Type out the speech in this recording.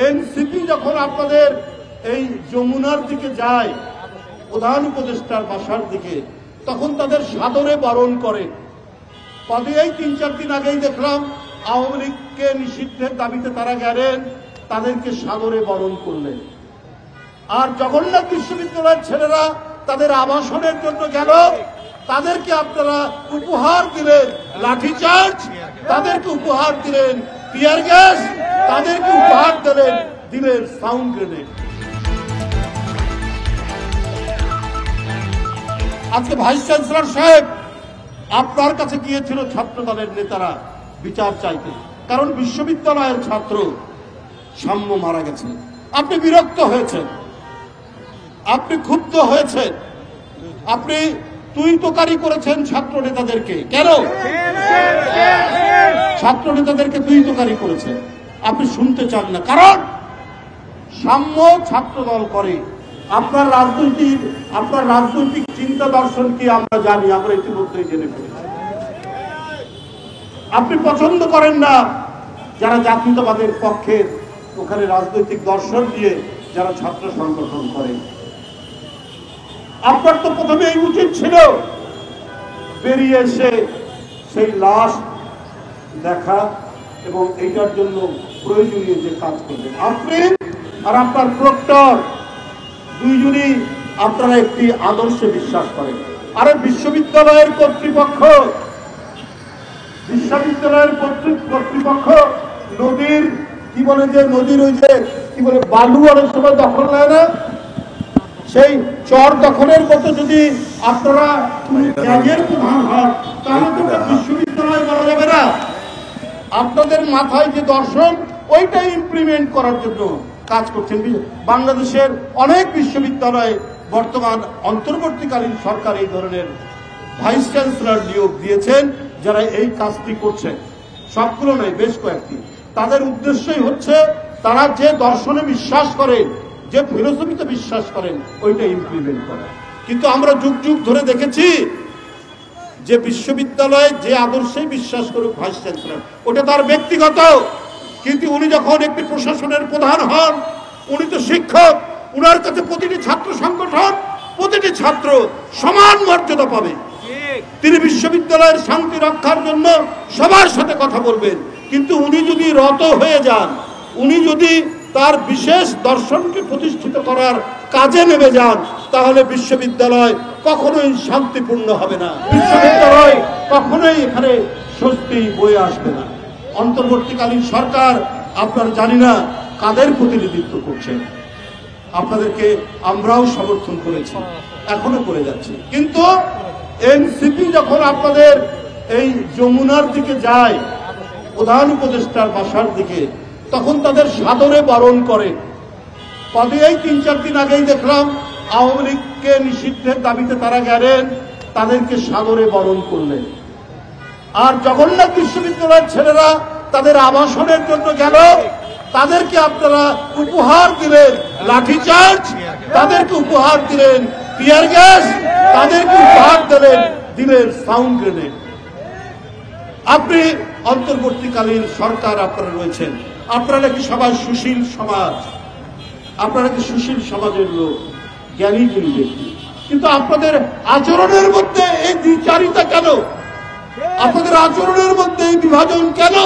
NCP যখন আপনাদের এই যমুনার দিকে যায়, প্রধান উপদেষ্টার বাসার দিকে, তখন তাদের সাদরে বরণ করে। পদে এই ৩-৪ দিন আগেই দেখলাম আওয়ামী লীগকে নিষিদ্ধের দাবিতে তারা গেলেন, তাদেরকে সাদরে বরণ করলেন। আর জগন্নাথ বিশ্ববিদ্যালয়ের ছেলেরা তাদের আবাসনের জন্য গেল, তাদেরকে আপনারা উপহার দিলেন লাঠিচার্জ, তাদেরকে উপহার দিলেন টিয়ার গ্যাস, তাদেরকে উপহার দিলেন সাউন্ড গ্রেনেড। আজকে ভাইস চ্যান্সেলর সাহেব আপনার কাছে গিয়েছিল ছাত্র দলের নেতারা বিচার চাইতে, কারণ বিশ্ববিদ্যালয়ের ছাত্র সাম্য মারা গেছে। আপনি বিরক্ত হয়েছেন, আপনি ক্ষুব্ধ হয়েছেন, আপনি তুই তোকারি করেছেন ছাত্র নেতাদেরকে। কেন ছাত্র নেতাদেরকে তুই তোকারি করেছেন? আপনি শুনতে চান না, কারণ সাম্য ছাত্র দল করে। আপনার রাজনৈতিক চিন্তা দর্শন কি আমরা জানি, আমরা ইতিমধ্যেই জেনে ফেলেছি। আপনি পছন্দ করেন না যারা জাতীয়তাবাদের পক্ষে ওখানে রাজনৈতিক দর্শন দিয়ে যারা ছাত্র সংগঠন করে। আপনার তো প্রথমেই উচিত ছিল বেরিয়ে এসে সেই লাশ দেখা এবং এইটার জন্য প্রয়োজনীয় যে কাজ করবেন। আপনি আর আপনার প্রক্টর দুইজনই আপনারা একটি আদর্শে বিশ্বাস করেন। আরে বিশ্ববিদ্যালয়ের কর্তৃপক্ষ নদীর কি বলে যে নদীর ওই যে কি বলে বালু অনেক সময় দখল নেয় না, সেই চর দখলের মতো যদি আপনারা ত্যাগের প্রধান হন তাহলে তো বিশ্ববিদ্যালয় বলা যাবে না। আপনাদের মাথায় যে দর্শন ওইটা ইমপ্লিমেন্ট করার জন্য কাজ করছেন। বাংলাদেশের অনেক বিশ্ববিদ্যালয়ে বর্তমান অন্তর্বর্তীকালীন সরকার এই ধরনের ভাইস চ্যান্সেলর নিয়োগ দিয়েছেন যারা এই কাজটি করছেন। সবগুলো নয়, বেশ কয়েকটি। তাদের উদ্দেশ্যই হচ্ছে তারা যে দর্শনে বিশ্বাস করেন, যে ফিলোসফিতে বিশ্বাস করেন, ওইটা ইমপ্লিমেন্ট করা। কিন্তু আমরা যুগ যুগ ধরে দেখেছি যে বিশ্ববিদ্যালয়ে যে আদর্শে বিশ্বাস করুক ভাইস চ্যান্সেলর, ওটা তার ব্যক্তিগত। কিন্তু উনি যখন একটি প্রশাসনের প্রধান হন, উনি তো শিক্ষক, উনার কাছে প্রতিটি ছাত্র সংগঠন, প্রতিটি ছাত্র সমান মর্যাদা পাবে। তিনি বিশ্ববিদ্যালয়ের শান্তি রক্ষার জন্য সবার সাথে কথা বলবেন। কিন্তু উনি যদি রত হয়ে যান, উনি যদি তার বিশেষ দর্শনকে প্রতিষ্ঠিত করার কাজে নেমে যান, তাহলে বিশ্ববিদ্যালয় কখনোই শান্তিপূর্ণ হবে না, বিশ্ববিদ্যালয় কখনোই এখানে স্বস্তি বয়ে আসবে না। অন্তর্বর্তীকালীন সরকার আপনার জানি না কাদের প্রতিনিধিত্ব করছেন, আপনাদেরকে আমরাও সমর্থন করেছি, এখনো করে যাচ্ছি। কিন্তু এনসিপি যখন আপনাদের এই যমুনার দিকে যায়, প্রধান উপদেষ্টার বাসার দিকে, তখন তাদের সাদরে বরণ করে। পদে এই ৩-৪ দিন আগেই দেখলাম আওয়ামী লীগকে নিষিদ্ধের দাবিতে তারা গেলেন, তাদেরকে সাদরে বরণ করলেন। আর জগন্নাথ বিশ্ববিদ্যালয়ের ছেলেরা তাদের আবাসনের জন্য গেল, তাদেরকে আপনারা উপহার দিলেন লাঠিচার্জ, তাদেরকে উপহার দিলেন টিয়ার গ্যাস, তাদেরকে উপহার দিলেন সাউন্ড গ্রেনেড। আপনি অন্তর্বর্তীকালীন সরকার আপনারা রয়েছেন, আপনারা নাকি সবাই সুশীল সমাজ, আপনারা কি সুশীল সমাজের লোক, জ্ঞানী গুণী ব্যক্তি, কিন্তু আপনাদের আচরণের মধ্যে এই দ্বিচারিতা কেন? আপনাদের আচরণের মধ্যে এই বিভাজন কেন?